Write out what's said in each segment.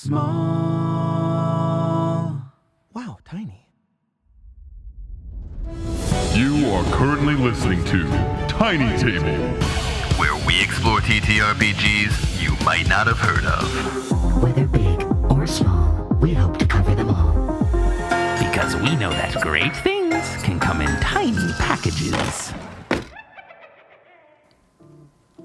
small. Wow, tiny. You are currently listening to Tiny Table, where we explore TTRPGs you might not have heard of. Whether big or small, we hope to cover them all. Because we know that great things can come in tiny packages.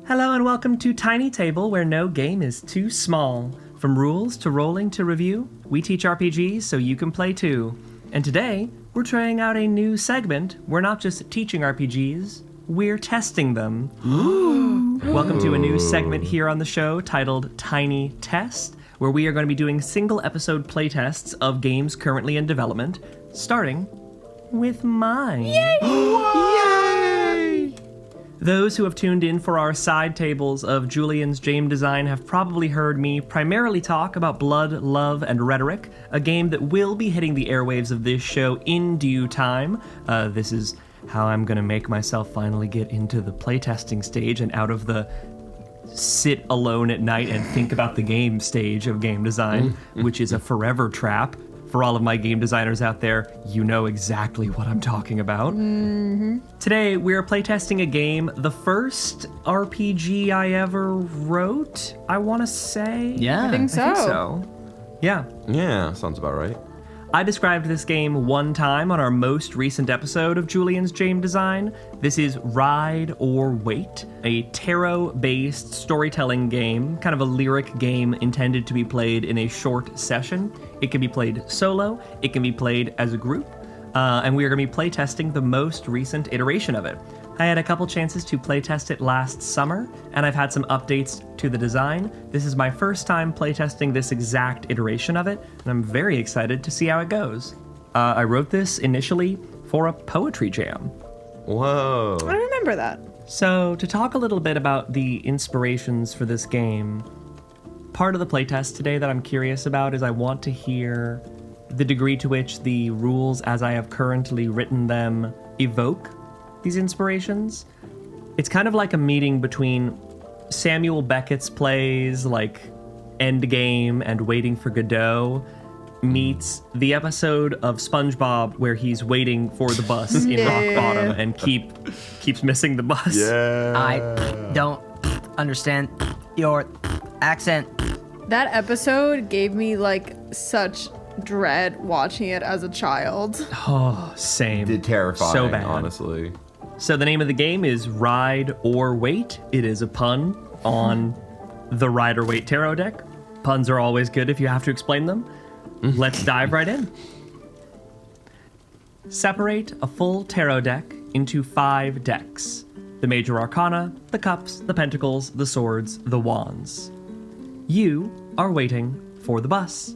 Hello and welcome to Tiny Table, where no game is too small. From rules to rolling to review, we teach RPGs so you can play too. And today, we're trying out a new segment. We're not just teaching RPGs, we're testing them. Welcome to a new segment here on the show titled Tiny Test, where we are going to be doing single episode playtests of games currently in development, starting with mine. Yay! Those who have tuned in for our side tables of Julian's game design have probably heard me primarily talk about Blood, Love, and Rhetoric, a game that will be hitting the airwaves of this show in due time. This is how I'm going to make myself finally get into the playtesting stage and out of the sit alone at night and think about the game stage of game design, which is a forever trap. For all of my game designers out there, you know exactly what I'm talking about. Today, we're playtesting a game, the first RPG I ever wrote, I want to say. Yeah. I think so. Yeah. Yeah, sounds about right. I described this game one time on our most recent episode of Julian's Game Design. This is Ride or Wait, a tarot-based storytelling game, kind of a lyric game intended to be played in a short session. It can be played solo, it can be played as a group, and we are going to be playtesting the most recent iteration of it. I had a couple chances to playtest it last summer, and I've had some updates to the design. This is my first time playtesting this exact iteration of it, and I'm very excited to see how it goes. I wrote this initially for a poetry jam. Whoa. I remember that. So, to talk a little bit about the inspirations for this game, part of the playtest today that I'm curious about is I want to hear the degree to which the rules as I have currently written them evoke these inspirations. It's kind of like a meeting between Samuel Beckett's plays like Endgame and Waiting for Godot meets the episode of SpongeBob where he's waiting for the bus in Rock Bottom and keeps missing the bus. Yeah. I don't understand your accent. That episode gave me like such dread watching it as a child. Oh, same. Terrifying, So bad. honestly. So the name of the game is Ride or Wait. It is a pun on the Ride or Wait tarot deck. Puns are always good if you have to explain them. Let's dive right in. Separate a full tarot deck into 5 decks. The major arcana, the cups, the pentacles, the swords, the wands. You are waiting for the bus.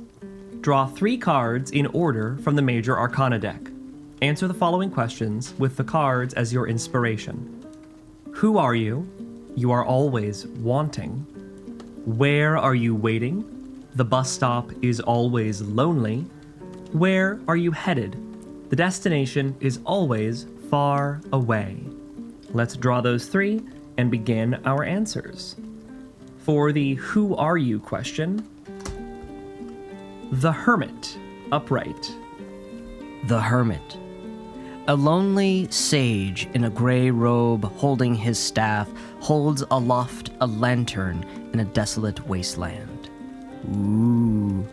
Draw 3 cards in order from the major arcana deck. Answer the following questions with the cards as your inspiration. Who are you? You are always wanting. Where are you waiting? The bus stop is always lonely. Where are you headed? The destination is always far away. Let's draw those 3 and begin our answers. For the who are you question, the Hermit, upright. The Hermit. A lonely sage in a gray robe holding his staff holds aloft a lantern in a desolate wasteland. Ooh.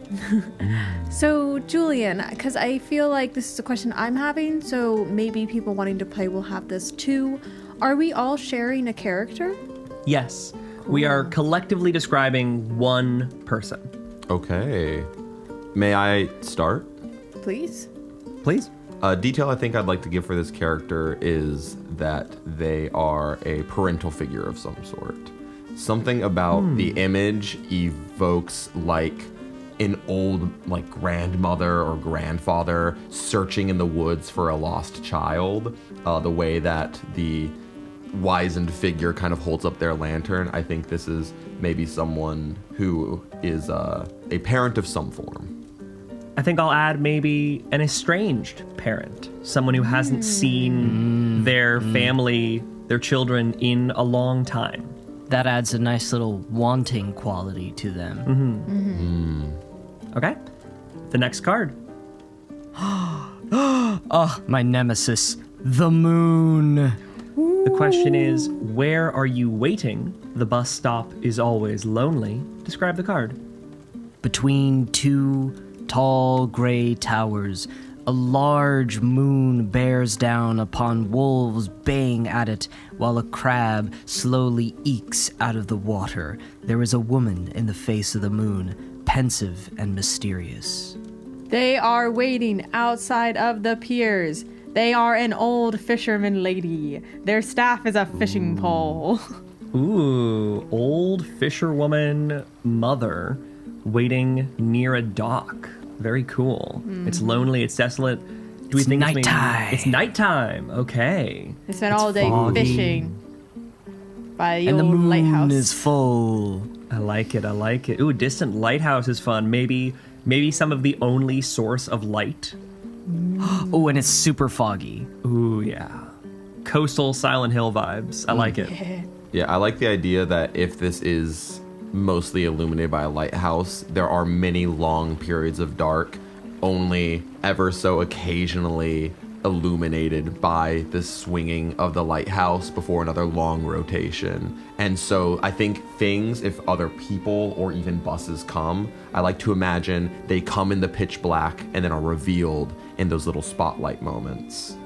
So, Julian, because I feel like this is a question I'm having, so maybe people wanting to play will have this too. Are we all sharing a character? Yes, we are collectively describing one person. Okay. May I start? Please. Please. A detail I think I'd like to give for this character is that they are a parental figure of some sort. Something about the image evokes like an old like grandmother or grandfather searching in the woods for a lost child. The way that the wizened figure kind of holds up their lantern, I think this is maybe someone who is a parent of some form. I think I'll add maybe an estranged parent, someone who hasn't seen their family, their children in a long time. That adds a nice little wanting quality to them. Okay. The next card. Oh, my nemesis, the moon. The question is, where are you waiting? The bus stop is always lonely. Describe the card. Between two tall gray towers, a large moon bears down upon wolves baying at it, while a crab slowly ekes out of the water. There is a woman in the face of the moon, pensive and mysterious. They are waiting outside of the piers. They are an old fisherman lady. Their staff is a fishing pole. Ooh, old fisherwoman mother waiting near a dock. Very cool. It's lonely, it's desolate. Do we It's think nighttime. It's nighttime. Okay. They spent all day foggy. fishing by the And the old moon lighthouse. is full. I like it. Ooh, distant lighthouse is fun. Maybe some of the only source of light. Oh, and it's super foggy. Ooh, yeah. Coastal Silent Hill vibes. I like it. Yeah, I like the idea that if this is mostly illuminated by a lighthouse, there are many long periods of dark, only ever so occasionally illuminated by the swinging of the lighthouse before another long rotation. And so I think things, if other people or even buses come, I like to imagine they come in the pitch black and then are revealed in those little spotlight moments.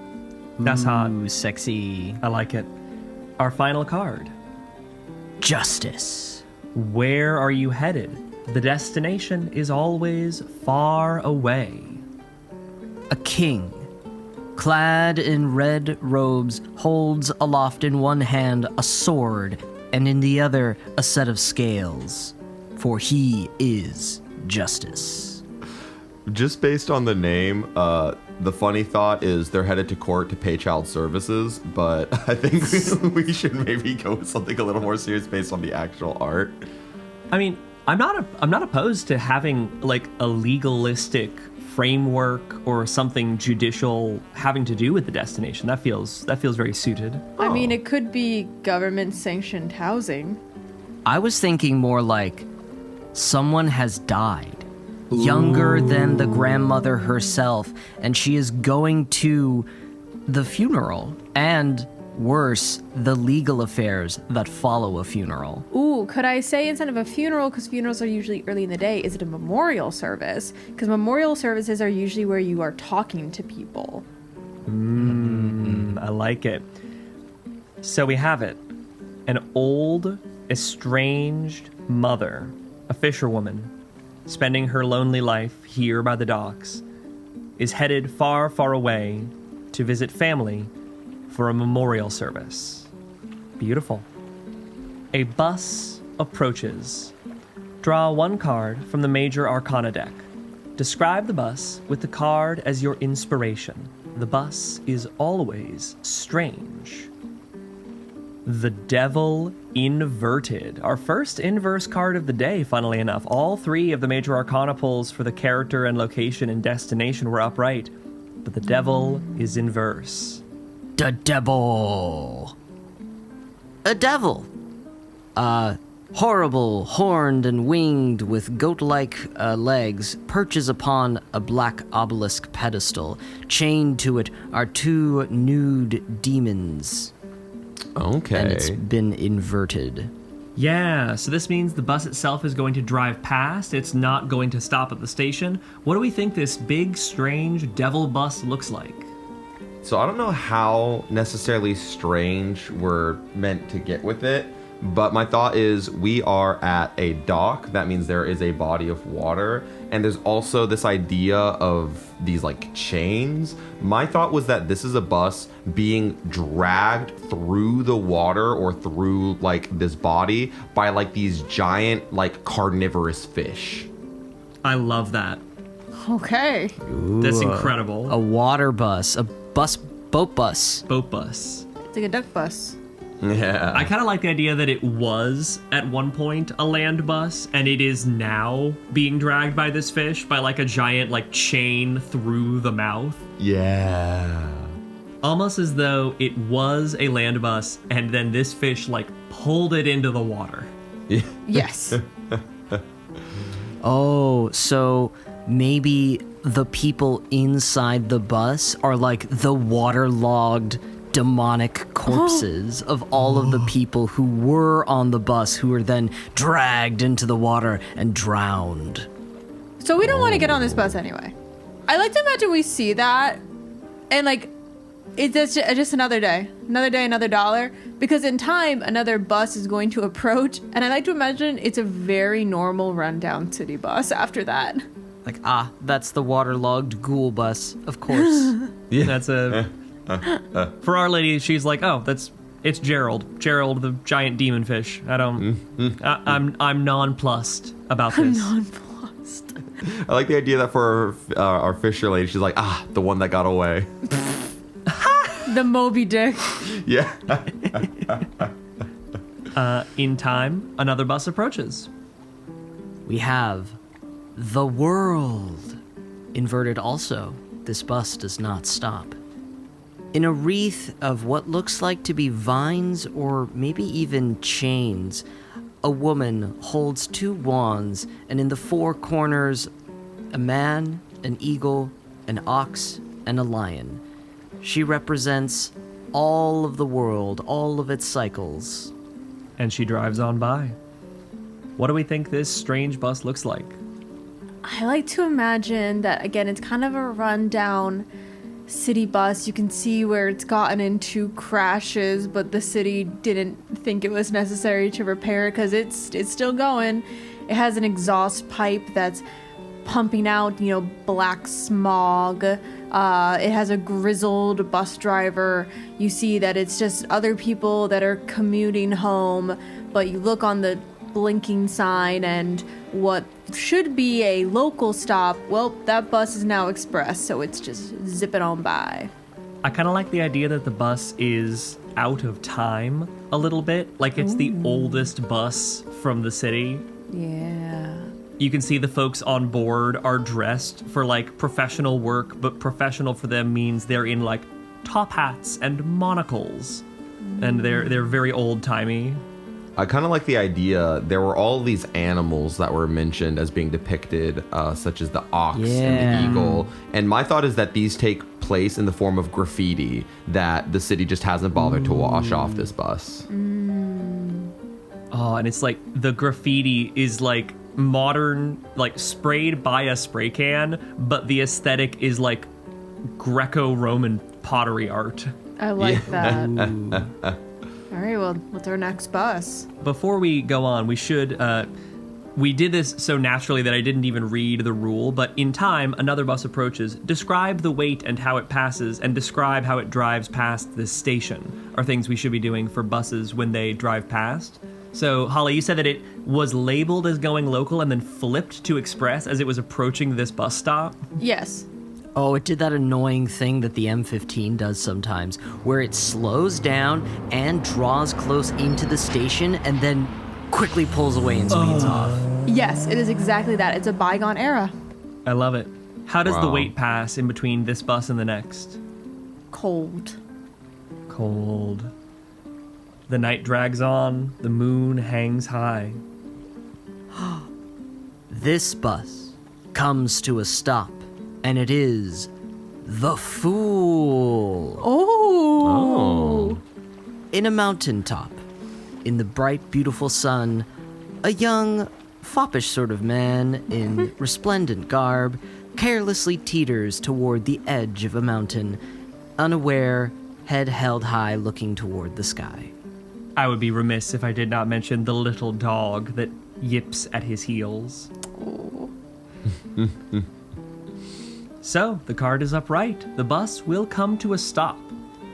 That's hot. Ooh, sexy. I like it. Our final card. Justice. Where are you headed? The destination is always far away. A king, clad in red robes, holds aloft in one hand a sword, and in the other a set of scales. For he is justice. Just based on the name, the funny thought is they're headed to court to pay child services, but I think we should maybe go with something a little more serious based on the actual art. I mean, I'm not opposed to having like a legalistic framework or something judicial having to do with the destination. That feels very suited. I mean, it could be government-sanctioned housing. I was thinking more like someone has died. Younger than the grandmother herself, and she is going to the funeral, and worse, the legal affairs that follow a funeral. Ooh, could I say instead of a funeral, because funerals are usually early in the day, is it a memorial service? Because memorial services are usually where you are talking to people. I like it. So we have it. An old, estranged mother, a fisherwoman, spending her lonely life here by the docks, is headed far, far away to visit family for a memorial service. Beautiful. A bus approaches. Draw one card from the Major Arcana deck. Describe the bus with the card as your inspiration. The bus is always strange. The Devil Inverted. Our first inverse card of the day, funnily enough. All three of the Major Arcana pulls for the character and location and destination were upright, but the Devil is inverse. The devil. A devil. Horrible, horned and winged with goat-like legs, perches upon a black obelisk pedestal. Chained to it are two nude demons. Okay. And it's been inverted. Yeah, so this means the bus itself is going to drive past. It's not going to stop at the station. What do we think this big, strange devil bus looks like? So I don't know how necessarily strange we're meant to get with it, but my thought is we are at a dock. That means there is a body of water, and there's also this idea of these like chains. My thought was that this is a bus being dragged through the water or through like this body by like these giant like carnivorous fish. I love that. Okay. That's incredible. A water bus, a boat bus. Boat bus. It's like a duck bus. Yeah. I kind of like the idea that it was at one point a land bus and it is now being dragged by this fish by like a giant like chain through the mouth. Yeah. Almost as though it was a land bus and then this fish like pulled it into the water. Yes. Oh, so maybe the people inside the bus are like the waterlogged demonic corpses of all of the people who were on the bus who were then dragged into the water and drowned. So we don't want to get on this bus anyway. I like to imagine we see that and like it's just another day, another dollar, because in time another bus is going to approach, and I like to imagine it's a very normal rundown city bus after that. Like, that's the waterlogged ghoul bus, of course. Yeah. That's a for Our Lady. She's like, oh, it's Gerald, the giant demon fish. I'm nonplussed about this. Nonplussed. I like the idea that for our Fisher lady, she's like, the one that got away. The Moby Dick. Yeah. In time, another bus approaches. We have the world. Inverted also, this bus does not stop. In a wreath of what looks like to be vines or maybe even chains, a woman holds two wands, and in the four corners, a man, an eagle, an ox, and a lion. She represents all of the world, all of its cycles. And she drives on by. What do we think this strange bus looks like? I like to imagine that, again, it's kind of a rundown city bus. You can see where it's gotten into crashes, but the city didn't think it was necessary to repair it because it's still going. It has an exhaust pipe that's pumping out, black smog. It has a grizzled bus driver. You see that it's just other people that are commuting home, but you look on the blinking sign and what should be a local stop, well, that bus is now express, so it's just zipping on by. I kind of like the idea that the bus is out of time a little bit. Like it's the oldest bus from the city. Yeah. You can see the folks on board are dressed for like professional work, but professional for them means they're in like top hats and monocles. And they're very old-timey. I kind of like the idea. There were all these animals that were mentioned as being depicted, such as the ox and the eagle. And my thought is that these take place in the form of graffiti that the city just hasn't bothered to wash off this bus. Oh, and it's like the graffiti is like modern, like sprayed by a spray can, but the aesthetic is like Greco-Roman pottery art. I like that. All right, well, what's our next bus? Before we go on, we should, we did this so naturally that I didn't even read the rule, but in time, another bus approaches. Describe the wait and how it passes, and describe how it drives past this station, are things we should be doing for buses when they drive past. So, Holly, you said that it was labeled as going local and then flipped to express as it was approaching this bus stop? Yes. Oh, it did that annoying thing that the M15 does sometimes, where it slows down and draws close into the station and then quickly pulls away and speeds off. Yes, it is exactly that. It's a bygone era. I love it. How does the Wow. wait pass in between this bus and the next? Cold. Cold. The night drags on, the moon hangs high. This bus comes to a stop, and it is the Fool. Oh. In a mountaintop, in the bright, beautiful sun, a young, foppish sort of man in resplendent garb carelessly teeters toward the edge of a mountain, unaware, head held high, looking toward the sky. I would be remiss if I did not mention the little dog that yips at his heels. So, the card is upright. The bus will come to a stop.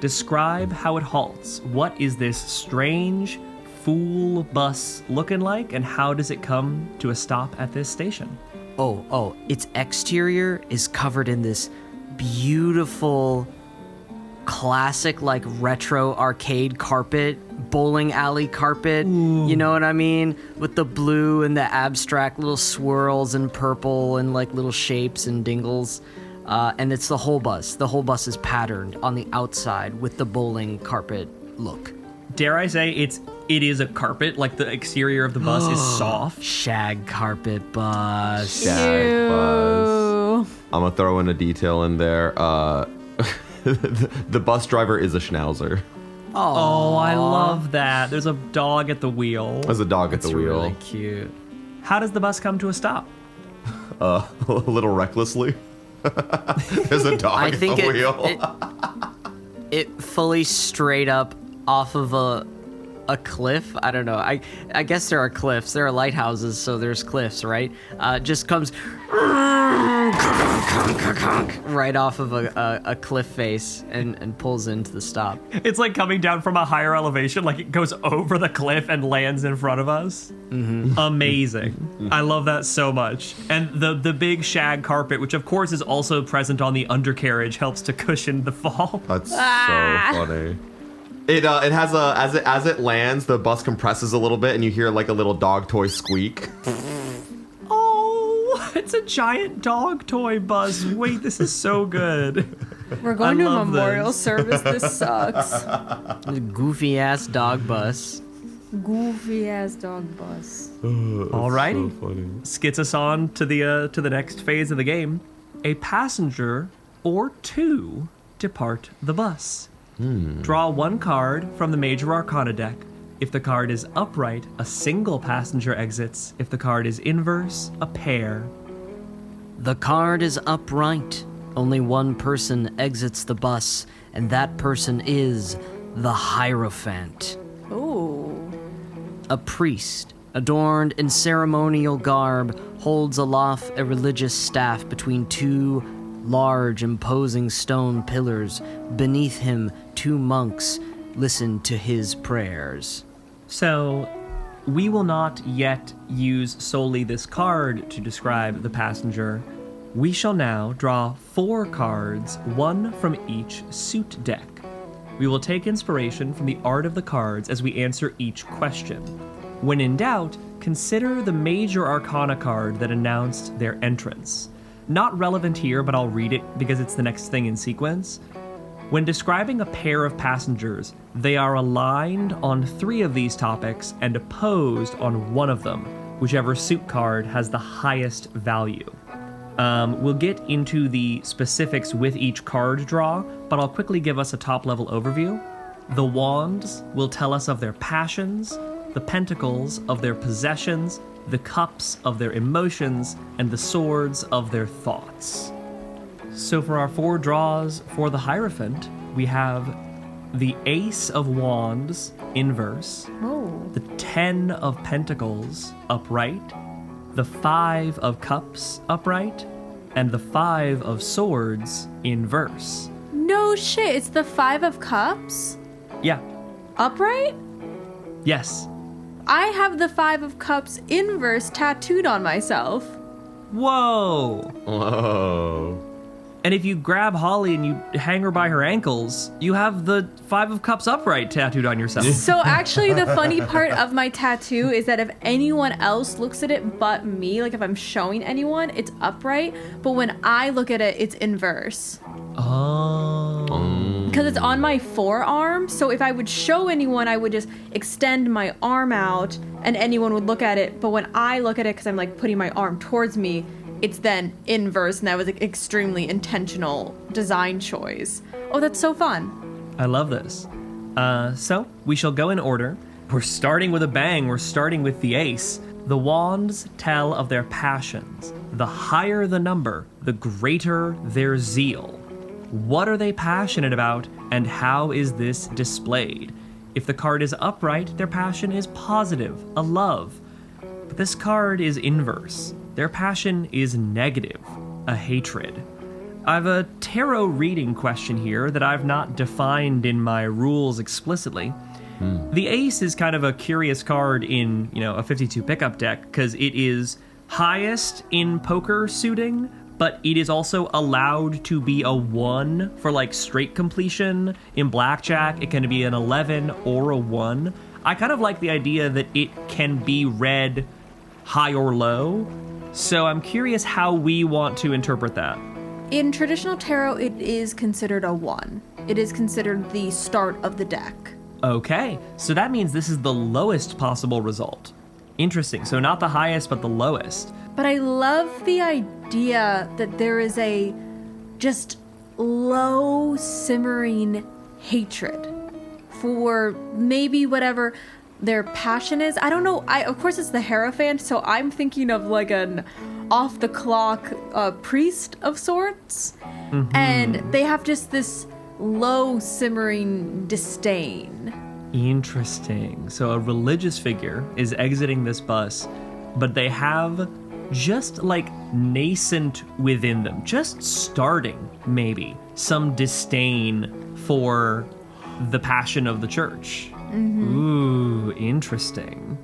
Describe how it halts. What is this strange fool bus looking like, and how does it come to a stop at this station? Oh, its exterior is covered in this beautiful, classic, like, retro arcade carpet, bowling alley carpet. Ooh. You know what I mean? With the blue and the abstract little swirls and purple and, like, little shapes and dingles. And it's the whole bus. The whole bus is patterned on the outside with the bowling carpet look. Dare I say, it's It is a carpet, like the exterior of the bus is soft. Shag carpet bus. Shag bus. Ew. I'm gonna throw in a detail in there. The bus driver is a schnauzer. Oh, I love that. There's a dog at the wheel. There's a dog at the wheel. Really cute. How does the bus come to a stop? A little recklessly. There's a dog I at think the wheel. it fully straight up off of a cliff. I don't know. I guess there are cliffs. There are lighthouses, so there's cliffs, right? Just comes right off of a cliff face and pulls into the stop. It's like coming down from a higher elevation, like it goes over the cliff and lands in front of us. Mm-hmm. Amazing. I love that so much. And the big shag carpet, which of course is also present on the undercarriage, helps to cushion the fall. That's so funny. It has as it lands, the bus compresses a little bit, and you hear like a little dog toy squeak. Oh, it's a giant dog toy bus. Wait, this is so good. We're going to a love memorial this. service. This sucks. Goofy ass dog bus. Goofy ass dog bus. Alrighty. So funny. Skits us on to the next phase of the game. A passenger or two depart the bus. Draw one card from the Major Arcana deck. If the card is upright, a single passenger exits. If the card is inverse, a pair. The card is upright. Only one person exits the bus, and that person is the Hierophant. Ooh. A priest, adorned in ceremonial garb, holds aloft a religious staff between two large, imposing stone pillars. Beneath him, two monks listen to his prayers. So, we will not yet use solely this card to describe the passenger. We shall now draw 4 cards, one from each suit deck. We will take inspiration from the art of the cards as we answer each question. When in doubt, consider the Major Arcana card that announced their entrance. Not relevant here, but I'll read it because it's the next thing in sequence. When describing a pair of passengers, they are aligned on 3 of these topics and opposed on one of them, whichever suit card has the highest value. We'll get into the specifics with each card draw, but I'll quickly give us a top-level overview. The wands will tell us of their passions, the pentacles of their possessions, the cups of their emotions, and the swords of their thoughts. So for our 4 draws for the Hierophant, we have the Ace of Wands inverse, the 10 of Pentacles upright, the 5 of Cups upright, and the 5 of Swords inverse. No shit, it's the 5 of Cups? Yeah. Upright? Yes. I have the 5 of Cups inverse tattooed on myself. Whoa. Whoa. And if you grab Holly and you hang her by her ankles, you have the 5 of Cups upright tattooed on yourself. So actually the funny part of my tattoo is that if anyone else looks at it but me, like if I'm showing anyone, it's upright, but when I look at it, it's inverse. Oh. Because it's on my forearm, so if I would show anyone, I would just extend my arm out and anyone would look at it, but when I look at it, because I'm like putting my arm towards me, it's then inverse, and that was an extremely intentional design choice. Oh, that's so fun. I love this. So, we shall go in order. We're starting with a bang. We're starting with the ace. The wands tell of their passions. The higher the number, the greater their zeal. What are they passionate about, and how is this displayed? If the card is upright, their passion is positive, a love. But this card is inverse. Their passion is negative, a hatred. I have a tarot reading question here that I've not defined in my rules explicitly. The ace is kind of a curious card in, a 52 pickup deck because it is highest in poker suiting, but it is also allowed to be a 1 for like straight completion. In blackjack, it can be an 11 or a 1. I kind of like the idea that it can be read high or low. So I'm curious how we want to interpret that. In traditional tarot, it is considered a 1. It is considered the start of the deck. Okay, so that means this is the lowest possible result. Interesting. So not the highest, but the lowest. But I love the idea that there is a just low simmering hatred for maybe whatever their passion is. I don't know. Of course it's the Hierophant, so I'm thinking of like an off the clock priest of sorts. And they have just this low simmering disdain. Interesting. So a religious figure is exiting this bus, but they have just like nascent within them, just starting maybe, some disdain for the passion of the church. Ooh, interesting.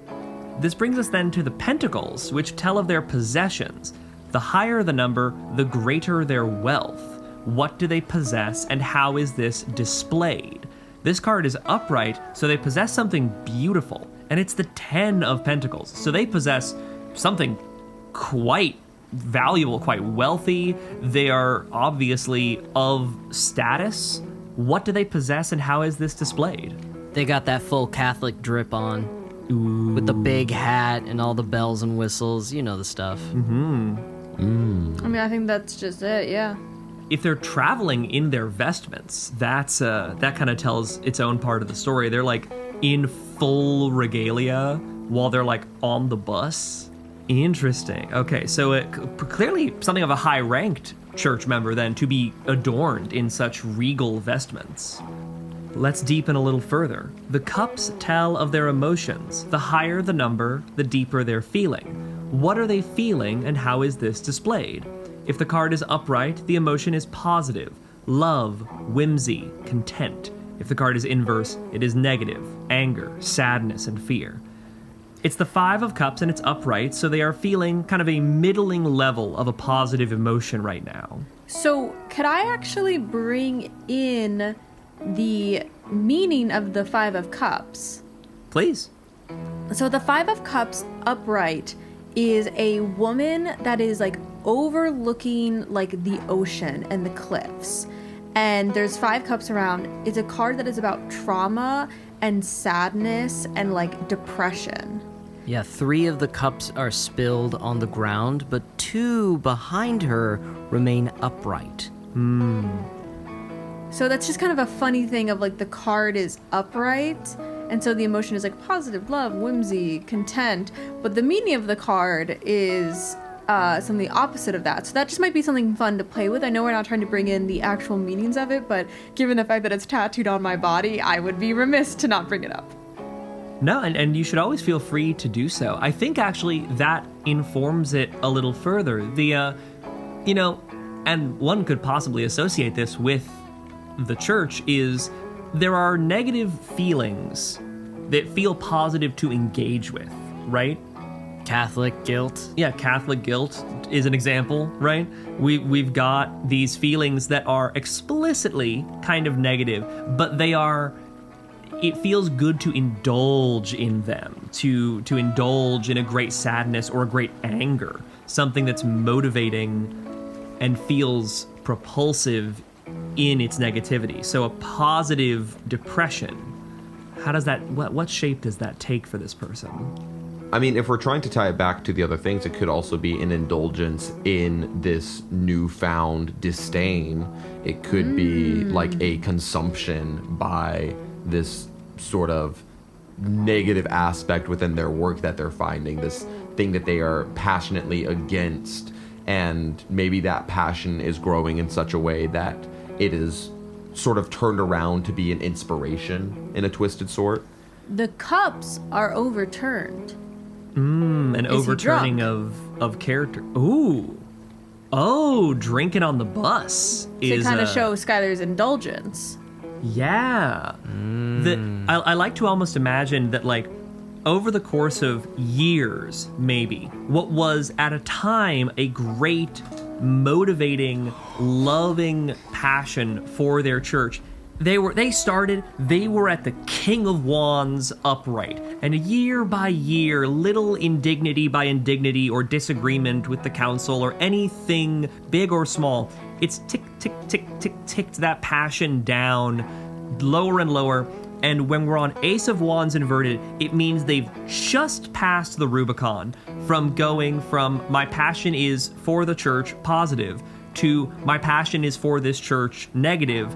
This brings us then to the pentacles, which tell of their possessions. The higher the number, the greater their wealth. What do they possess, and how is this displayed? This card is upright, so they possess something beautiful, and it's the 10 of Pentacles. So they possess something quite valuable, quite wealthy. They are obviously of status. What do they possess, and how is this displayed? They got that full Catholic drip on. Ooh. With the big hat and all the bells and whistles. You know the stuff. I mean, I think that's just it, yeah. If they're traveling in their vestments, that kind of tells its own part of the story. They're like in full regalia while they're like on the bus. Interesting. Okay, so it clearly something of a high-ranked church member then to be adorned in such regal vestments. Let's deepen a little further. The cups tell of their emotions. The higher the number, the deeper their feeling. What are they feeling, and how is this displayed? If the card is upright, the emotion is positive, love, whimsy, content. If the card is inverse, it is negative, anger, sadness, and fear. It's the 5 of Cups and it's upright, so they are feeling kind of a middling level of a positive emotion right now. So, could I actually bring in the meaning of the 5 of Cups? Please. So, the 5 of Cups upright is a woman that is like overlooking like the ocean and the cliffs. And there's 5 cups around. It's a card that is about trauma and sadness and like depression. Yeah, 3 of the cups are spilled on the ground, but 2 behind her remain upright. So that's just kind of a funny thing of like the card is upright, and so the emotion is like positive, love, whimsy, content, but the meaning of the card is something opposite of that. So that just might be something fun to play with. I know we're not trying to bring in the actual meanings of it, but given the fact that it's tattooed on my body, I would be remiss to not bring it up. No, and you should always feel free to do so. I think actually that informs it a little further. And one could possibly associate this with the church, is there are negative feelings that feel positive to engage with, right? Catholic guilt. Yeah, Catholic guilt is an example, right? We've got these feelings that are explicitly kind of negative, but it feels good to indulge in them, to indulge in a great sadness or a great anger, something that's motivating and feels propulsive in its negativity. So a positive depression, how does that, what shape does that take for this person? I mean, if we're trying to tie it back to the other things, it could also be an indulgence in this newfound disdain. It could be like a consumption by this sort of negative aspect within their work that they're finding, this thing that they are passionately against, and maybe that passion is growing in such a way that it is sort of turned around to be an inspiration in a twisted sort. The cups are overturned. An overturning of character. Oh, drinking on the bus is to kind of show Skylar's indulgence. Yeah. I like to almost imagine that, like, over the course of years, maybe, what was at a time a great, motivating, loving passion for their church, they were at the King of Wands upright, and year by year, little indignity by indignity or disagreement with the council or anything big or small, it's ticked that passion down lower and lower And when we're on Ace of Wands inverted, it means they've just passed the Rubicon from going from my passion is for the church positive to my passion is for this church negative.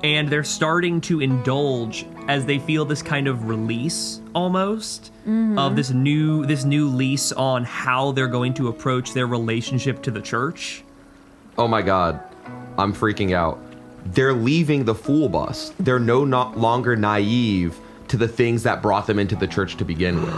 And they're starting to indulge as they feel this kind of release almost of this new lease on how they're going to approach their relationship to the church. Oh my god, I'm freaking out. They're leaving the fool bus. They're no longer naive to the things that brought them into the church to begin with.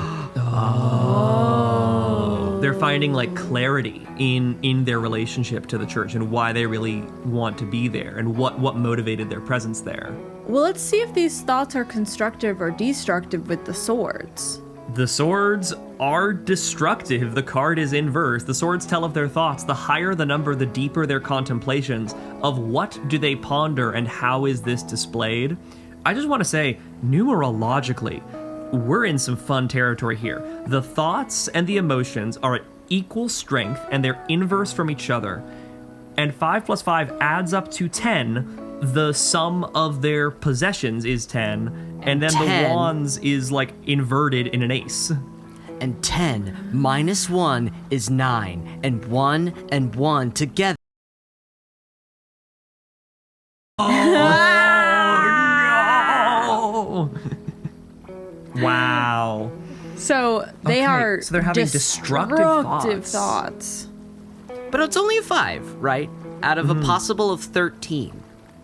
They're finding like clarity in their relationship to the church and why they really want to be there and what motivated their presence there. Well, let's see if these thoughts are constructive or destructive with the swords. The swords are destructive. The card is inverse. The swords tell of their thoughts. The higher the number, the deeper their contemplations of what do they ponder and how is this displayed. I just want to say, numerologically, we're in some fun territory here. The thoughts and the emotions are at equal strength and they're inverse from each other. And 5 plus 5 adds up to 10. The sum of their possessions is 10. And then 10. the wands is like inverted in an ace. And 10 minus 1 is 9. And 1 together. Oh, no! Wow. So they Okay, are so they're having destructive thoughts. But it's only a 5, right? Out of a possible of 13.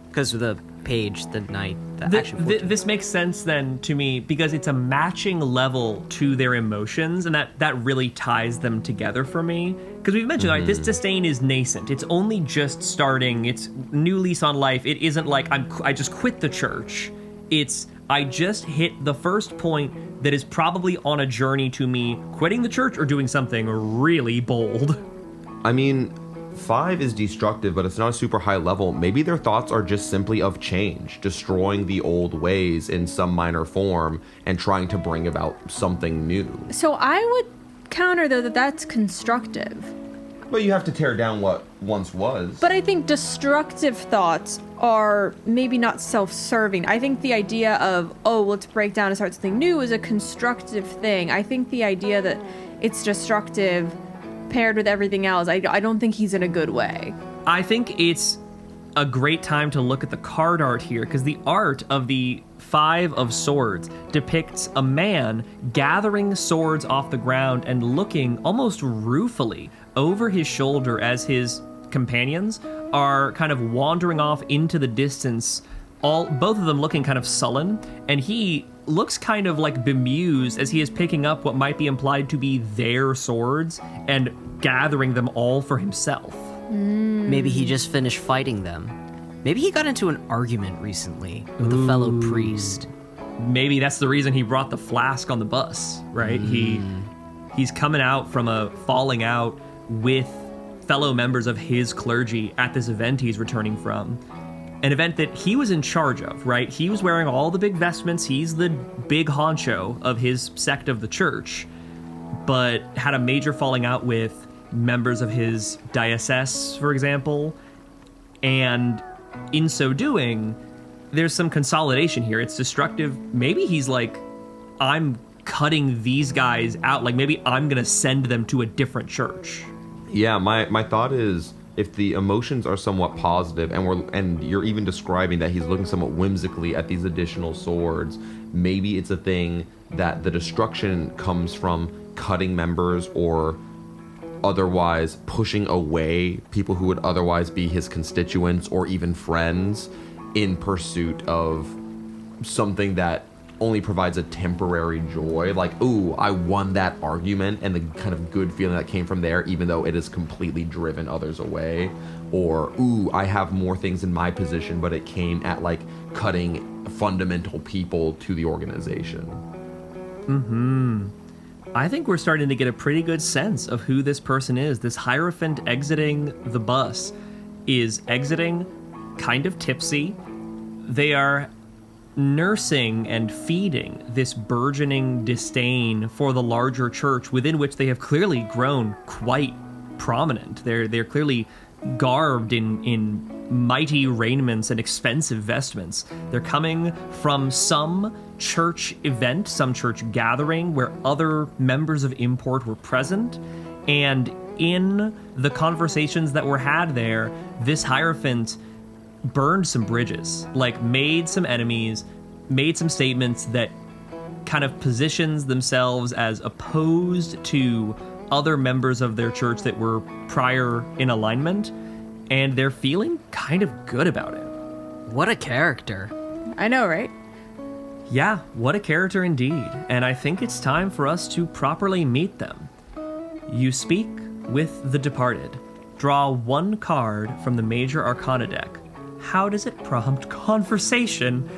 Because of the page, the knight, the action. This makes sense then to me because it's a matching level to their emotions, and that really ties them together for me. Because we've mentioned, right, this disdain is nascent. It's only just starting. It's new lease on life. It isn't like I just quit the church. It's I just hit the first point that is probably on a journey to me quitting the church or doing something really bold. I mean, 5 is destructive, but it's not a super high level. Maybe their thoughts are just simply of change, destroying the old ways in some minor form and trying to bring about something new. So I would counter, though, that that's constructive. But you have to tear down what once was. But I think destructive thoughts are maybe not self-serving. I think the idea of, oh, let's break down and start something new is a constructive thing. I think the idea that it's destructive paired with everything else, I don't think he's in a good way. I think it's a great time to look at the card art here, because the art of the 5 of Swords depicts a man gathering swords off the ground and looking almost ruefully over his shoulder as his companions are kind of wandering off into the distance, both of them looking kind of sullen, and he looks kind of like bemused as he is picking up what might be implied to be their swords and gathering them all for himself. Maybe he just finished fighting them. Maybe he got into an argument recently with a fellow priest. Maybe that's the reason he brought the flask on the bus, right? He's coming out from a falling out with fellow members of his clergy at this event he's returning from. An event that he was in charge of, right? He was wearing all the big vestments. He's the big honcho of his sect of the church, but had a major falling out with members of his diocese, for example. And in so doing, there's some consolidation here. It's destructive. Maybe he's like, I'm cutting these guys out. Like, maybe I'm going to send them to a different church. Yeah, my thought is, if the emotions are somewhat positive and you're even describing that he's looking somewhat whimsically at these additional swords, maybe it's a thing that the destruction comes from cutting members or otherwise pushing away people who would otherwise be his constituents or even friends in pursuit of something that only provides a temporary joy, like, ooh, I won that argument, and the kind of good feeling that came from there, even though it has completely driven others away. Or, ooh, I have more things in my position, but it came at, like, cutting fundamental people to the organization. I think we're starting to get a pretty good sense of who this person is. This Hierophant exiting the bus is exiting kind of tipsy. They are nursing and feeding this burgeoning disdain for the larger church within which they have clearly grown quite prominent. They're clearly garbed in mighty raiments and expensive vestments. They're coming from some church event, some church gathering where other members of import were present. And in the conversations that were had there, this Hierophant burned some bridges, like made some enemies, made some statements that kind of positions themselves as opposed to other members of their church that were prior in alignment, and they're feeling kind of good about it. What a character. I know, right? Yeah, what a character indeed, and I think it's time for us to properly meet them. You speak with the departed. Draw one card from the Major Arcana deck. How does it prompt conversation?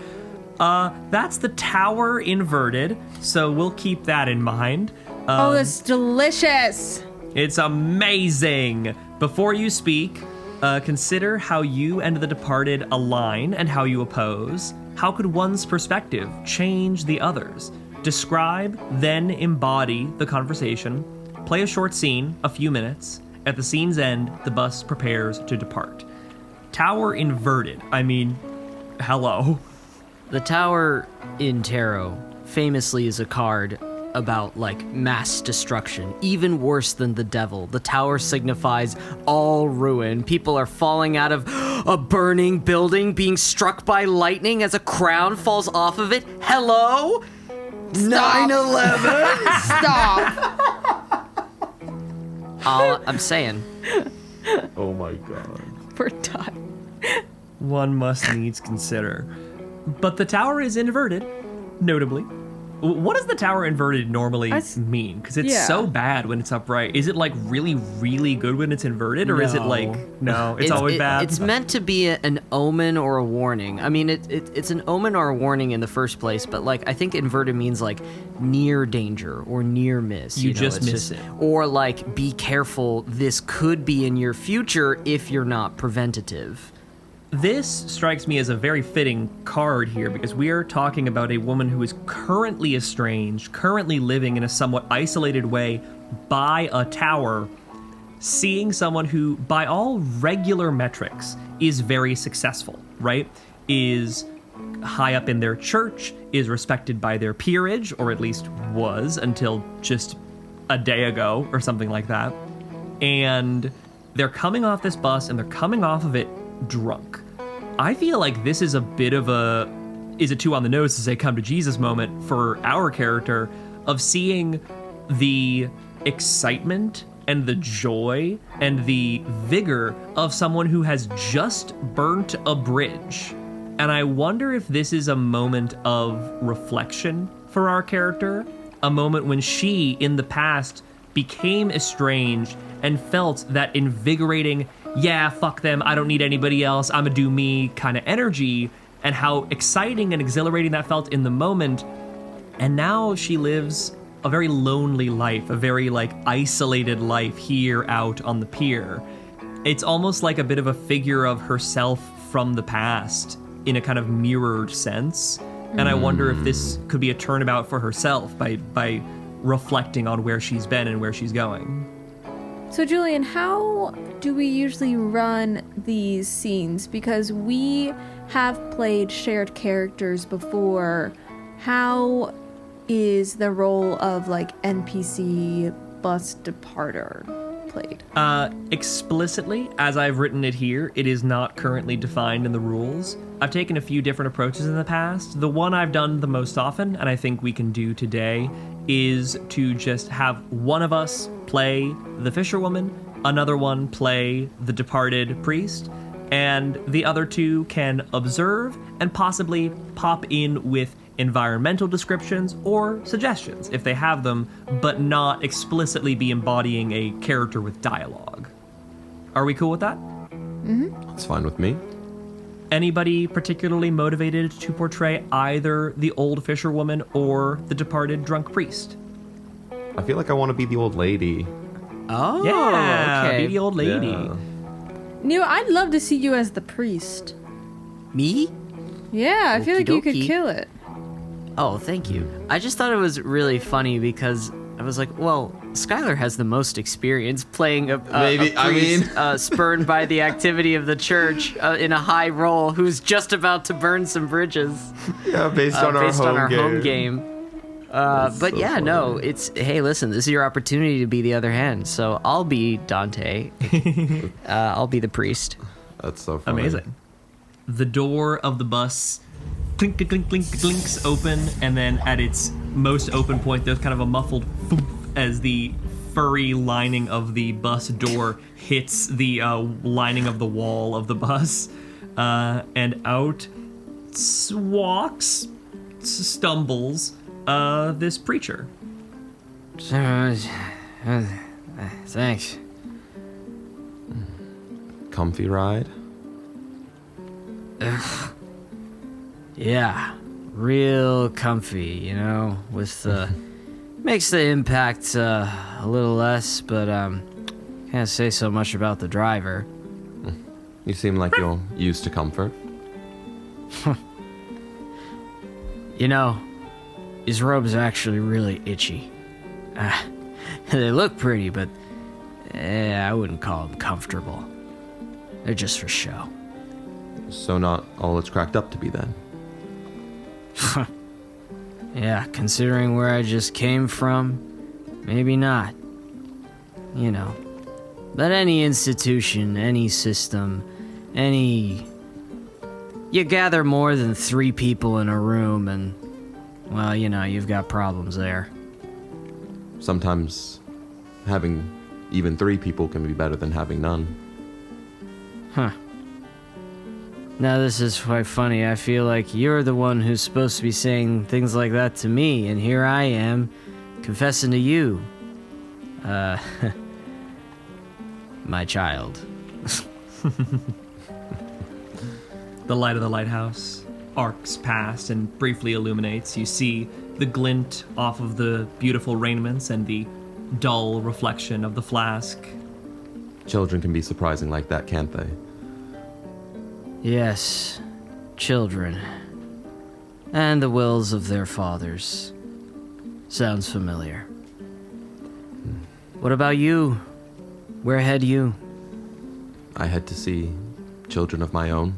That's the Tower inverted, so we'll keep that in mind. Oh, that's delicious. It's amazing. Before you speak, consider how you and the departed align and how you oppose. How could one's perspective change the other's? Describe, then embody the conversation. Play a short scene, a few minutes. At the scene's end, the bus prepares to depart. Tower inverted. I mean, hello. The Tower in Tarot famously is a card about, like, mass destruction, even worse than the devil. The Tower signifies all ruin. People are falling out of a burning building, being struck by lightning as a crown falls off of it. Hello? 9/11? Stop. All I'm saying. Oh my god. We're done. One must needs consider. But the tower is inverted, notably. What does the tower inverted normally mean? Because it's so bad when it's upright. Is it like really, really good when it's inverted? Or is it like, no, it's always bad? It's meant to be an omen or a warning. I mean, it's an omen or a warning in the first place, but like I think inverted means like near danger or near miss. You know, just miss it. Or like be careful, this could be in your future if you're not preventative. This strikes me as a very fitting card here because we are talking about a woman who is currently estranged, currently living in a somewhat isolated way by a tower, seeing someone who, by all regular metrics, is very successful, right? Is high up in their church, is respected by their peerage, or at least was until just a day ago or something like that. And they're coming off this bus and they're coming off of it drunk. I feel like this is a bit of a is it too on the nose to say come to Jesus moment for our character of seeing the excitement and the joy and the vigor of someone who has just burnt a bridge. And I wonder if this is a moment of reflection for our character, a moment when she in the past became estranged and felt that invigorating, yeah, fuck them, I don't need anybody else, I'ma do me kind of energy, and how exciting and exhilarating that felt in the moment. And now she lives a very lonely life, a very like isolated life here out on the pier. It's almost like a bit of a figure of herself from the past in a kind of mirrored sense. And I wonder if this could be a turnabout for herself by reflecting on where she's been and where she's going. So, Julian, how do we usually run these scenes? Because we have played shared characters before. How is the role of, like, NPC bus departer played? Explicitly, as I've written it here, it is not currently defined in the rules. I've taken a few different approaches in the past. The one I've done the most often, and I think we can do today, is to just have one of us play the fisherwoman, another one play the departed priest, and the other two can observe and possibly pop in with environmental descriptions or suggestions if they have them, but not explicitly be embodying a character with dialogue. Are we cool with that? That's fine with me. Anybody particularly motivated to portray either the old fisherwoman or the departed drunk priest? I feel like I want to be the old lady. Oh, Yeah, okay. be the old lady. Yeah. Neo, I'd love to see you as the priest. Me? Yeah, I feel like you could Okey-dokey. kill it. Oh, thank you. I just thought it was really funny because I was like, well, Skylar has the most experience playing a Maybe, priest, I mean- spurned by the activity of the church in a high role who's just about to burn some bridges. Yeah, based on our home game. But so yeah, funny. no, hey, listen, this is your opportunity to be the other hand. So I'll be Dante. I'll be the priest. That's so funny. Amazing. The door of the bus clink, clink, clink, clinks open, and then at its most open point, there's kind of a muffled thump as the furry lining of the bus door hits the lining of the wall of the bus, and out stumbles this preacher. Thanks. Comfy ride? Yeah, real comfy, you know, with makes the impact a little less, but can't say so much about the driver. You seem like you're used to comfort. You know, his robes are actually really itchy. They look pretty, but I wouldn't call them comfortable. They're just for show. So not all it's cracked up to be then. Yeah, considering where I just came from, maybe not. You know. But any institution, any system, you gather more than 3 people in a room and, well, you know, you've got problems there. Sometimes having even 3 people can be better than having none. Huh. Now this is quite funny. I feel like you're the one who's supposed to be saying things like that to me, and here I am, confessing to you. My child. The light of the lighthouse arcs past and briefly illuminates. You see the glint off of the beautiful raiments and the dull reflection of the flask. Children can be surprising like that, can't they? Yes, children. And the wills of their fathers. Sounds familiar. What about you? Where head you? I had to see children of my own.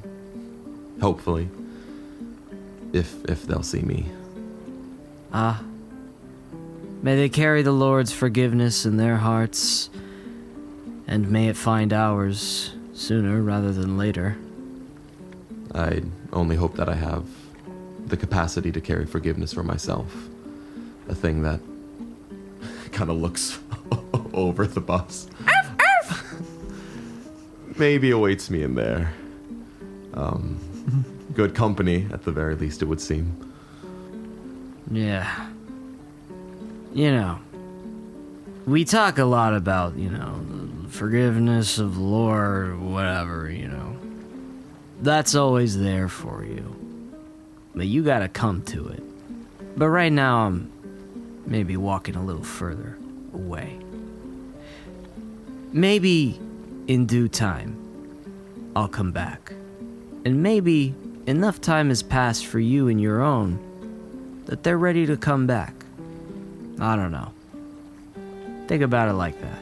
Hopefully. If they'll see me. Ah. May they carry the Lord's forgiveness in their hearts, and may it find ours sooner rather than later. I only hope that I have the capacity to carry forgiveness for myself. A thing that kind of looks over the bus. Maybe awaits me in there. Good company, at the very least, it would seem. Yeah. You know, we talk a lot about, you know, the forgiveness of the Lord, whatever, you know. That's always there for you. But you gotta come to it. But right now, I'm maybe walking a little further away. Maybe in due time, I'll come back. And maybe enough time has passed for you and your own that they're ready to come back. I don't know. Think about it like that.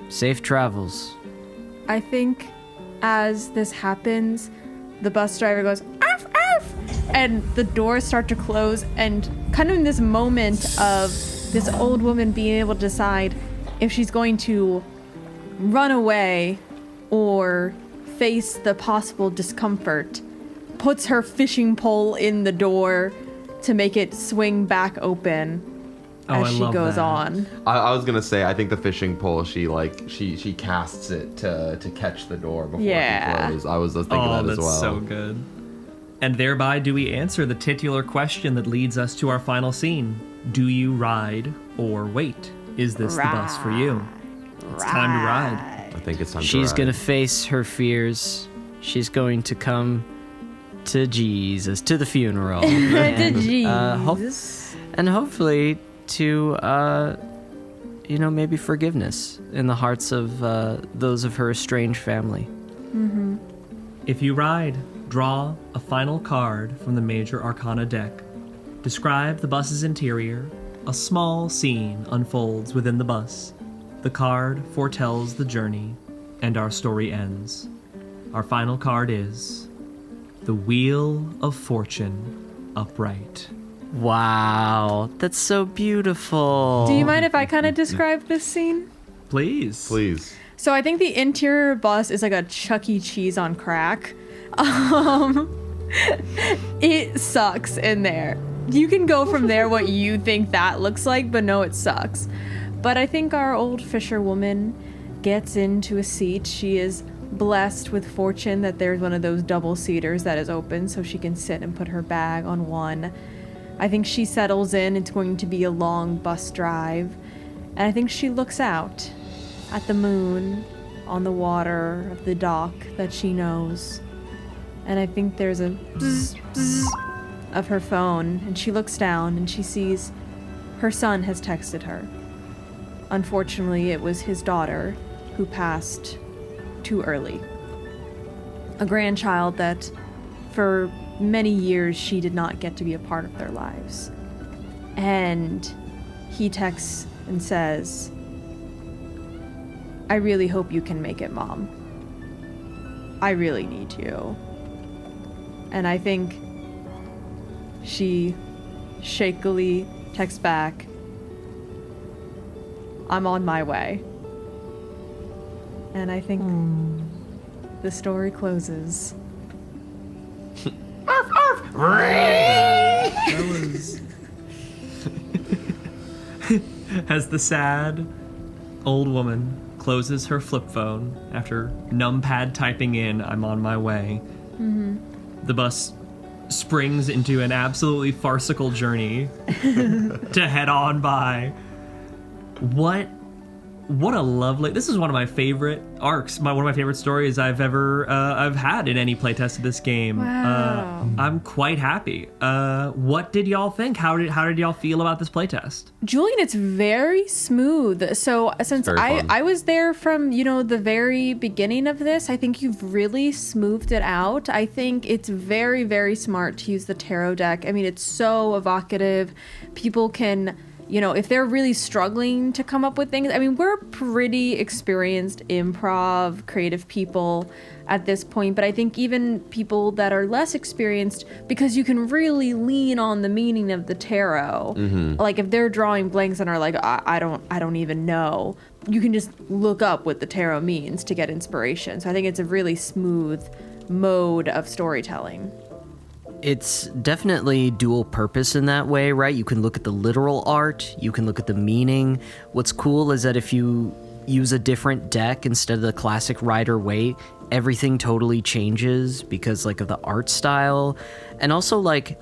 Safe travels. I think as this happens, the bus driver goes, arf, arf, and the doors start to close, and kind of in this moment of this old woman being able to decide if she's going to run away or face the possible discomfort, puts her fishing pole in the door to make it swing back open as I she love goes that. on. I was gonna say, I think the fishing pole, she casts it to catch the door before Yeah. she closes. I was thinking that as that's well. so good. And thereby do we answer the titular question that leads us to our final scene. Do you ride or wait? Is this the bus for you? It's time to ride. I think it's time She's to gonna ride. face her fears. She's going to come to Jesus, to the funeral. And hopefully to, you know, maybe forgiveness in the hearts of those of her estranged family. If you ride, draw a final card from the Major Arcana deck. Describe the bus's interior, a small scene unfolds within the bus. The card foretells the journey, and our story ends. Our final card is the Wheel of Fortune upright. Wow, that's so beautiful. Do you mind if I kind of describe this scene? Please. Please. So I think the interior bus is like a Chuck E. Cheese on crack. It sucks in there. You can go from there what you think that looks like, but no, it sucks. But I think our old fisherwoman gets into a seat. She is blessed with fortune that there's one of those double seaters that is open so she can sit and put her bag on one. I think she settles in. It's going to be a long bus drive. And I think she looks out at the moon on the water of the dock that she knows. And I think there's a bzz, bzz of her phone, and she looks down and she sees her son has texted her. Unfortunately, it was his daughter who passed too early. A grandchild that for many years she did not get to be a part of their lives. And he texts and says, I really hope you can make it, Mom. I really need you. And I think she shakily texts back, I'm on my way. And I think the story closes. That was... As the sad old woman closes her flip phone after numpad typing in, I'm on my way, the bus springs into an absolutely farcical journey to head on by. What a lovely... This is one of my favorite arcs, one of my favorite stories I've ever I've had in any playtest of this game. Wow. I'm quite happy. What did y'all think? How did y'all feel about this playtest? Julian, it's very smooth. So since Very fun. I was there from, the very beginning of this, I think you've really smoothed it out. I think it's very, very smart to use the tarot deck. I mean, it's so evocative. People can... if they're really struggling to come up with things, I mean, we're pretty experienced improv, creative people at this point, but I think even people that are less experienced, because you can really lean on the meaning of the tarot. Like if they're drawing blanks and are like, I don't even know, you can just look up what the tarot means to get inspiration. So I think it's a really smooth mode of storytelling. It's definitely dual purpose in that way, right? You can look at the literal art, you can look at the meaning. What's cool is that if you use a different deck instead of the classic Rider-Waite, everything totally changes because of the art style. And also like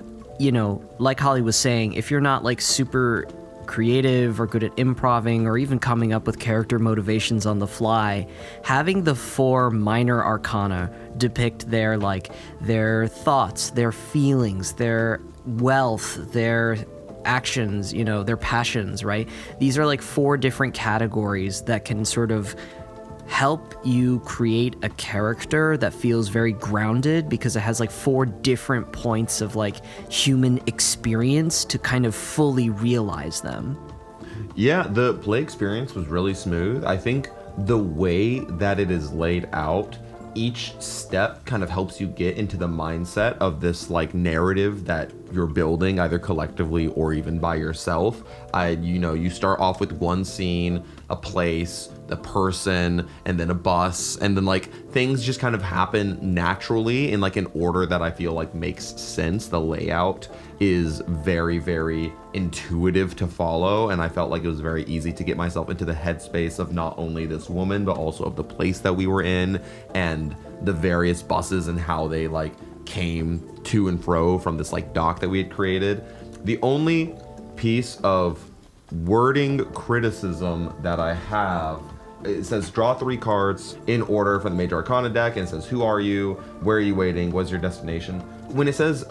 Holly was saying, if you're not super creative or good at improving or even coming up with character motivations on the fly, having the 4 minor arcana depict their thoughts, their feelings, their wealth, their actions, their passions, right? These are 4 different categories that can sort of help you create a character that feels very grounded because it has 4 different points of human experience to kind of fully realize them. Yeah, the play experience was really smooth. I think the way that it is laid out, each step kind of helps you get into the mindset of this narrative that you're building either collectively or even by yourself. You start off with one scene, a place, a person, and then a bus, and then things just kind of happen naturally in an order that I feel makes sense. The layout is very, very intuitive to follow, and I felt like it was very easy to get myself into the headspace of not only this woman but also of the place that we were in and the various buses and how they came to and fro from this dock that we had created. The only piece of wording criticism that I have, it says draw 3 cards in order from the Major Arcana deck, and it says who are you, where are you waiting, what's your destination. When it says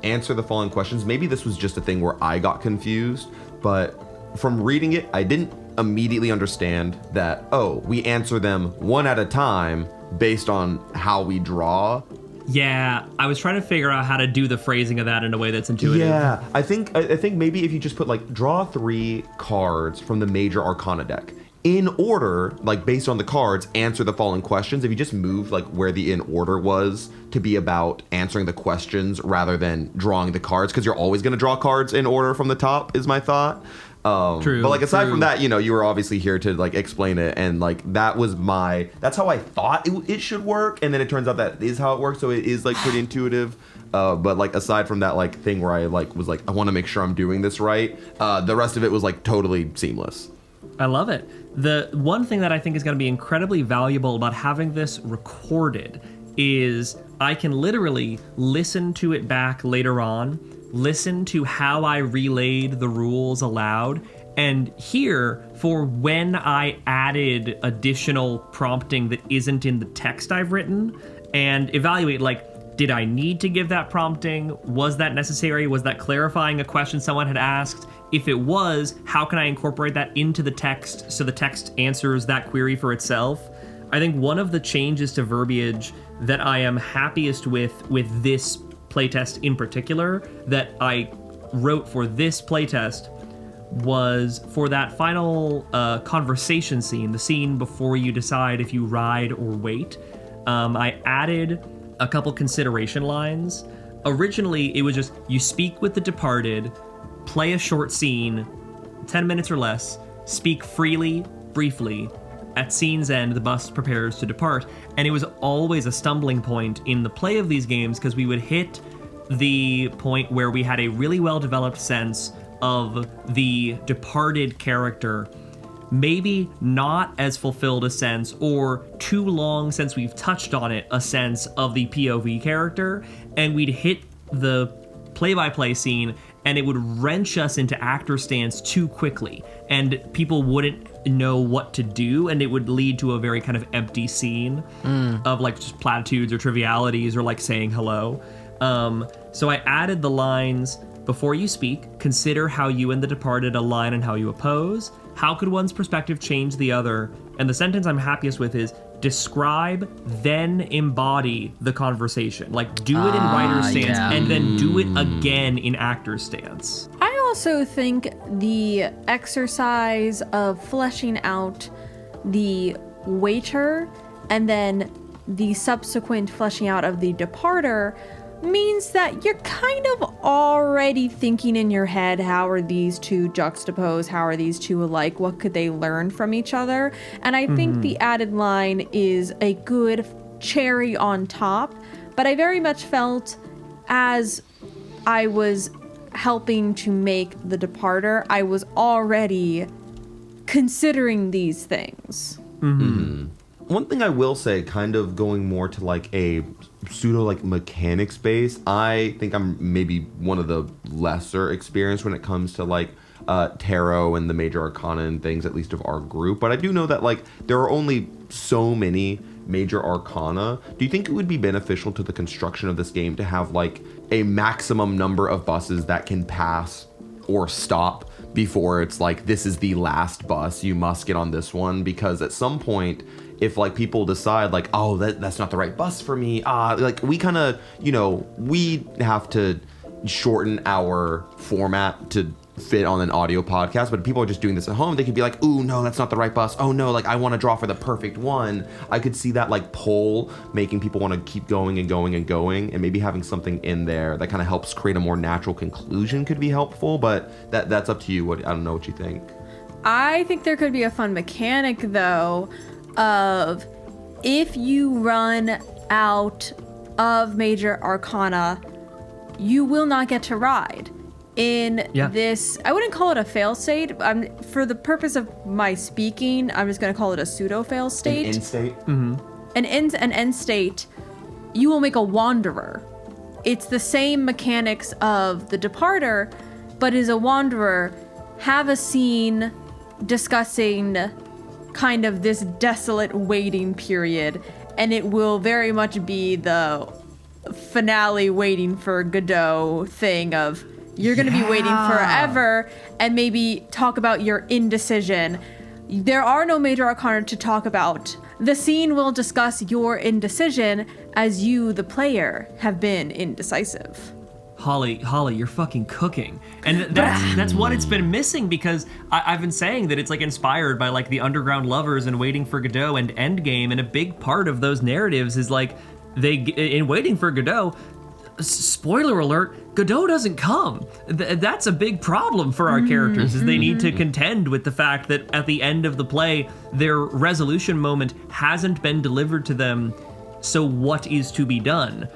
answer the following questions, maybe this was just a thing where I got confused, but from reading it, I didn't immediately understand that, we answer them one at a time based on how we draw. Yeah, I was trying to figure out how to do the phrasing of that in a way that's intuitive. Yeah, I think maybe if you just put like draw 3 cards from the major arcana deck in order, like based on the cards, answer the following questions. If you just move like where the in order was to be about answering the questions rather than drawing the cards, because you're always going to draw cards in order from the top, is my thought. True. But like aside from that, you were obviously here to like explain it, and like that's how I thought it should work, and then it turns out that is how it works. So it is like pretty intuitive. But like aside from that like thing where I like was like I want to make sure I'm doing this right, the rest of it was like totally seamless. I love it. The one thing that I think is going to be incredibly valuable about having this recorded is I can literally listen to it back later on, listen to how I relayed the rules aloud, and hear for when I added additional prompting that isn't in the text I've written, and evaluate, like, did I need to give that prompting? Was that necessary? Was that clarifying a question someone had asked? If it was, how can I incorporate that into the text so the text answers that query for itself? I think one of the changes to verbiage that I am happiest with this playtest in particular, that I wrote for this playtest, was for that final conversation scene, the scene before you decide if you ride or wait. I added a couple consideration lines. Originally, it was just, you speak with the departed, play a short scene, 10 minutes or less, speak freely, briefly. At scene's end, the bus prepares to depart. And it was always a stumbling point in the play of these games because we would hit the point where we had a really well-developed sense of the departed character, maybe not as fulfilled a sense, or too long since we've touched on it, a sense of the POV character, and we'd hit the play-by-play scene and it would wrench us into actor stance too quickly, and people wouldn't know what to do, and it would lead to a very kind of empty scene of like just platitudes or trivialities or like saying hello. So I added the lines, before you speak, consider how you and the departed align and how you oppose. How could one's perspective change the other? And the sentence I'm happiest with is, describe, then embody the conversation. Like, do it in writer's stance, and then do it again in actor's stance. I also think the exercise of fleshing out the waiter and then the subsequent fleshing out of the departer means that you're kind of already thinking in your head, how are these two juxtaposed? How are these two alike? What could they learn from each other? And I think the added line is a good cherry on top. But I very much felt as I was helping to make the departer, I was already considering these things. One thing I will say, kind of going more to like a pseudo like mechanics base, I think I'm maybe one of the lesser experienced when it comes to like tarot and the major arcana and things, at least of our group. But I do know that like there are only so many major arcana. Do you think it would be beneficial to the construction of this game to have like a maximum number of buses that can pass or stop before it's like, this is the last bus, you must get on this one? Because at some point, if like people decide like, oh, that's not the right bus for me, like we kind of, we have to shorten our format to fit on an audio podcast. But if people are just doing this at home, they could be like, ooh, no, that's not the right bus. Oh no, like I want to draw for the perfect one. I could see that like poll making people want to keep going and going and going, and maybe having something in there that kind of helps create a more natural conclusion could be helpful. But that's up to you. I don't know what you think. I think there could be a fun mechanic though of, if you run out of major arcana, you will not get to ride. In this, I wouldn't call it a fail state. For the purpose of my speaking, I'm just going to call it a pseudo fail state. An end state? An end state, you will make a wanderer. It's the same mechanics of the departer, but as a wanderer, have a scene discussing kind of this desolate waiting period, and it will very much be the finale waiting for Godot thing of, you're going to be waiting forever, and maybe talk about your indecision. There are no major arcana to talk about The scene will discuss your indecision as you, the player, have been indecisive. Holly, you're fucking cooking. And that's what it's been missing, because I've been saying that it's like inspired by like the Underground Lovers and Waiting for Godot and Endgame, and a big part of those narratives is like in Waiting for Godot, spoiler alert, Godot doesn't come. That's a big problem for our characters, is they need to contend with the fact that at the end of the play, their resolution moment hasn't been delivered to them, so what is to be done?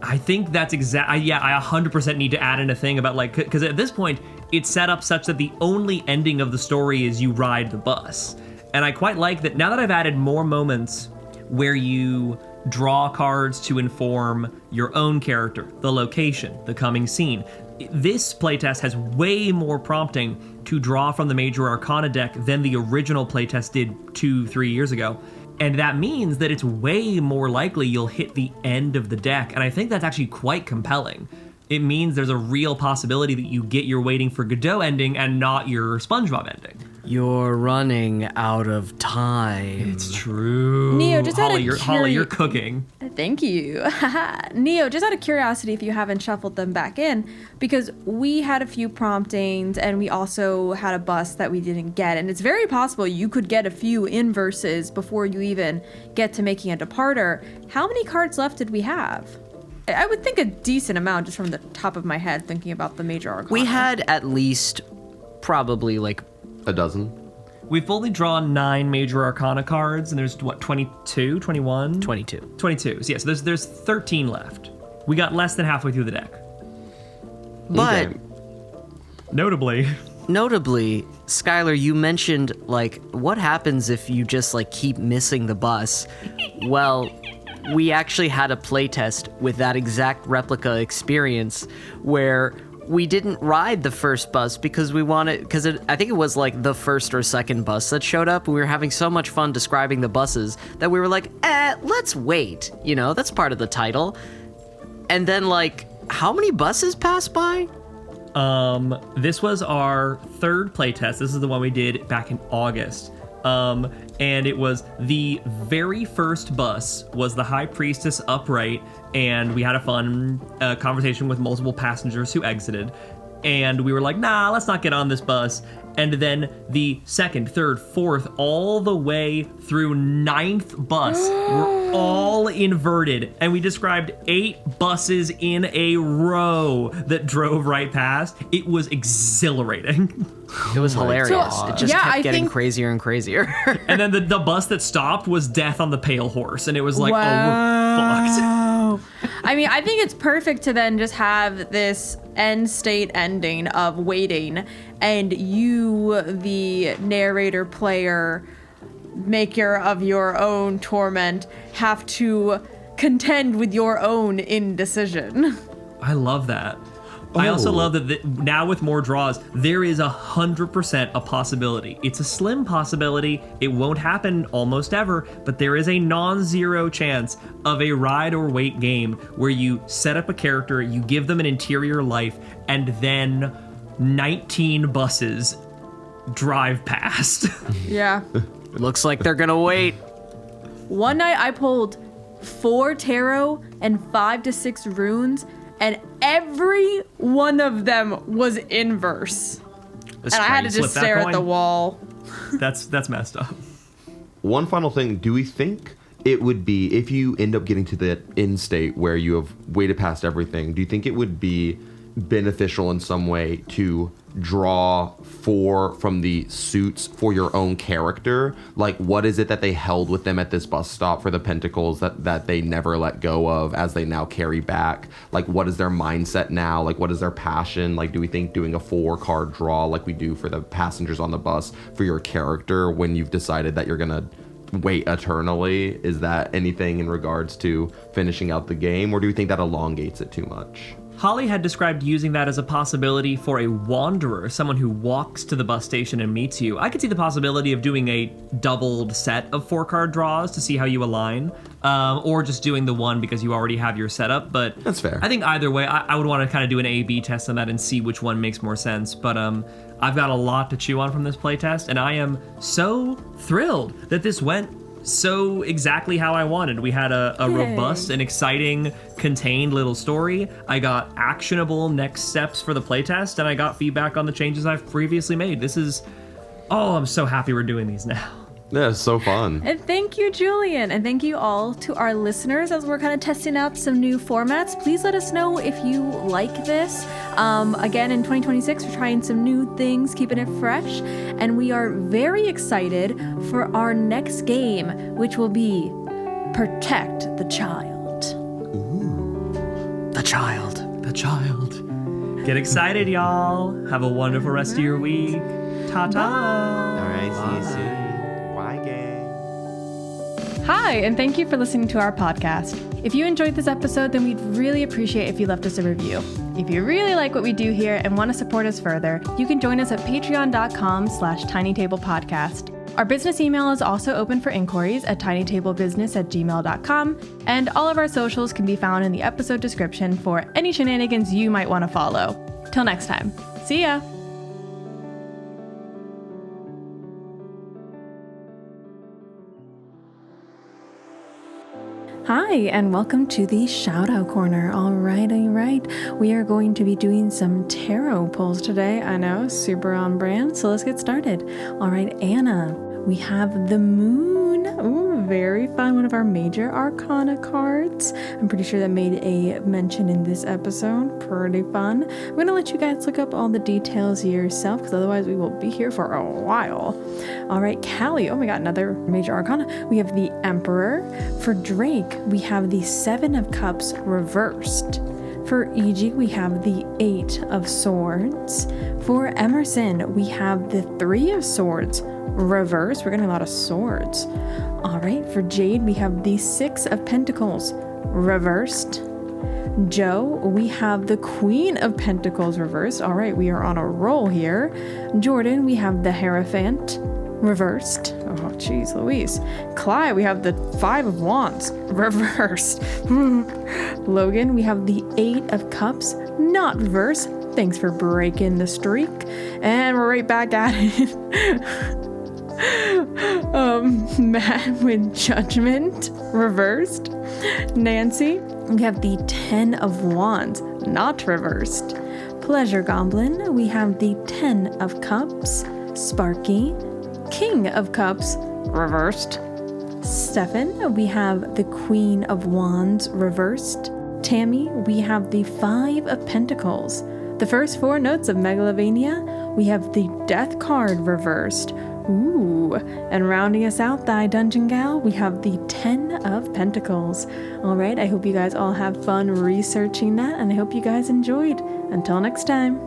I think that's I 100% need to add in a thing about like, because at this point, it's set up such that the only ending of the story is you ride the bus. And I quite like that now that I've added more moments where you draw cards to inform your own character, the location, the coming scene. This playtest has way more prompting to draw from the Major Arcana deck than the original playtest did 2-3 years ago. And that means that it's way more likely you'll hit the end of the deck. And I think that's actually quite compelling. It means there's a real possibility that you get your Waiting for Godot ending and not your SpongeBob ending. You're running out of time. It's true. Neo, just Holly, you're cooking. Thank you. Neo, just out of curiosity, if you haven't shuffled them back in, because we had a few promptings and we also had a bus that we didn't get. And it's very possible you could get a few inverses before you even get to making a departer. How many cards left did we have? I would think a decent amount just from the top of my head, thinking about the Major Arcana. We had at least probably like A dozen. We've only drawn 9 Major Arcana cards, and there's, what, 22, 21? 22. 22. So, yeah, so there's 13 left. We got less than halfway through the deck. But Okay. Notably, Skylar, you mentioned, like, what happens if you just, like, keep missing the bus? Well, we actually had a playtest with that exact replica experience where we didn't ride the first bus because we wanted, I think it was like the first or second bus that showed up. We were having so much fun describing the buses that we were like, let's wait. You know, that's part of the title. And then, like, how many buses passed by? this was our third playtest. This is the one we did back in August. And it was the very first bus was the High Priestess upright, and we had a fun conversation with multiple passengers who exited. And we were like, nah, let's not get on this bus. And then the second, third, fourth, all the way through 9th bus were all inverted. And we described 8 buses in a row that drove right past. It was exhilarating. It was hilarious. So, it just yeah, kept I getting think- crazier and crazier. And then the bus that stopped was Death on the Pale Horse. And it was like, oh, we're fucked. I mean, I think it's perfect to then just have this end state ending of waiting, and you, the narrator player, maker of your own torment, have to contend with your own indecision. I love that. I also love that now with more draws, there is 100% a possibility. It's a slim possibility. It won't happen almost ever, but there is a non-zero chance of a ride or wait game where you set up a character, you give them an interior life, and then 19 buses drive past. Yeah. Looks like they're gonna wait. One night I pulled 4 tarot and 5 to 6 runes, and every one of them was inverse. That's And I had to crazy. just Flip that stare at coin. the wall. That's messed up. One final thing, do we think it would be, if you end up getting to the end state where you have waited past everything, do you think it would be beneficial in some way to draw 4 from the suits for your own character? Like, what is it that they held with them at this bus stop for the pentacles that they never let go of as they now carry back? Like, what is their mindset now? Like, what is their passion? Like, do we think doing a 4-card draw like we do for the passengers on the bus for your character when you've decided that you're gonna wait eternally, is that anything in regards to finishing out the game, or do you think that elongates it too much? Holly had described using that as a possibility for a wanderer, someone who walks to the bus station and meets you. I could see the possibility of doing a doubled set of 4-card draws to see how you align, or just doing the one because you already have your setup. But That's fair. I think either way, I would want to kind of do an A/B test on that and see which one makes more sense. But I've got a lot to chew on from this playtest, and I am so thrilled that this went so exactly how I wanted. We had a robust and exciting, contained little story. I got actionable next steps for the playtest, and I got feedback on the changes I've previously made. I'm so happy we're doing these now. Yeah, it's so fun. And thank you, Julian. And thank you all to our listeners as we're kind of testing out some new formats. Please let us know if you like this. Again, in 2026, we're trying some new things, keeping it fresh. And we are very excited for our next game, which will be Protect the Child. The child. The child. Get excited, y'all. Have a wonderful rest of your week. Ta-ta. All right, see you soon. Bye, gang. Hi, and thank you for listening to our podcast. If you enjoyed this episode, then we'd really appreciate if you left us a review. If you really like what we do here and want to support us further, you can join us at patreon.com/tinytablepodcast. Our business email is also open for inquiries at tinytablebusiness@gmail.com, and all of our socials can be found in the episode description for any shenanigans you might want to follow. Till next time, see ya! Hi, and welcome to the Shout-Out Corner. All right. We are going to be doing some tarot pulls today. I know, super on brand. So let's get started. All right, Anna, we have the Moon. Ooh, very fun. One of our major arcana cards. I'm pretty sure that made a mention in this episode. Pretty fun. I'm going to let you guys look up all the details yourself, because otherwise we will be here for a while. All right, Callie. Oh my god, another major arcana. We have the Emperor. For Drake, we have the Seven of Cups reversed. For E.G., we have the Eight of Swords. For Emerson, we have the Three of Swords reversed. We're getting a lot of swords. All right, for Jade, we have the Six of Pentacles reversed. Joe, we have the Queen of Pentacles reversed. All right, we are on a roll here. Jordan, we have the Hierophant reversed. Oh, geez, Louise. Clyde, we have the Five of Wands reversed. Logan, we have the Eight of Cups not reversed. Thanks for breaking the streak. And we're right back at it. Matt with Judgment reversed. Nancy, we have the Ten of Wands not reversed. Pleasure Goblin, we have the Ten of Cups. Sparky, King of Cups reversed. Stefan, we have the Queen of Wands reversed. Tammy, we have the Five of Pentacles. The first four notes of Megalovania, we have the Death card reversed. Ooh, and rounding us out, Thy Dungeon Gal, we have the Ten of Pentacles. All right, I hope you guys all have fun researching that, and I hope you guys enjoyed. Until next time.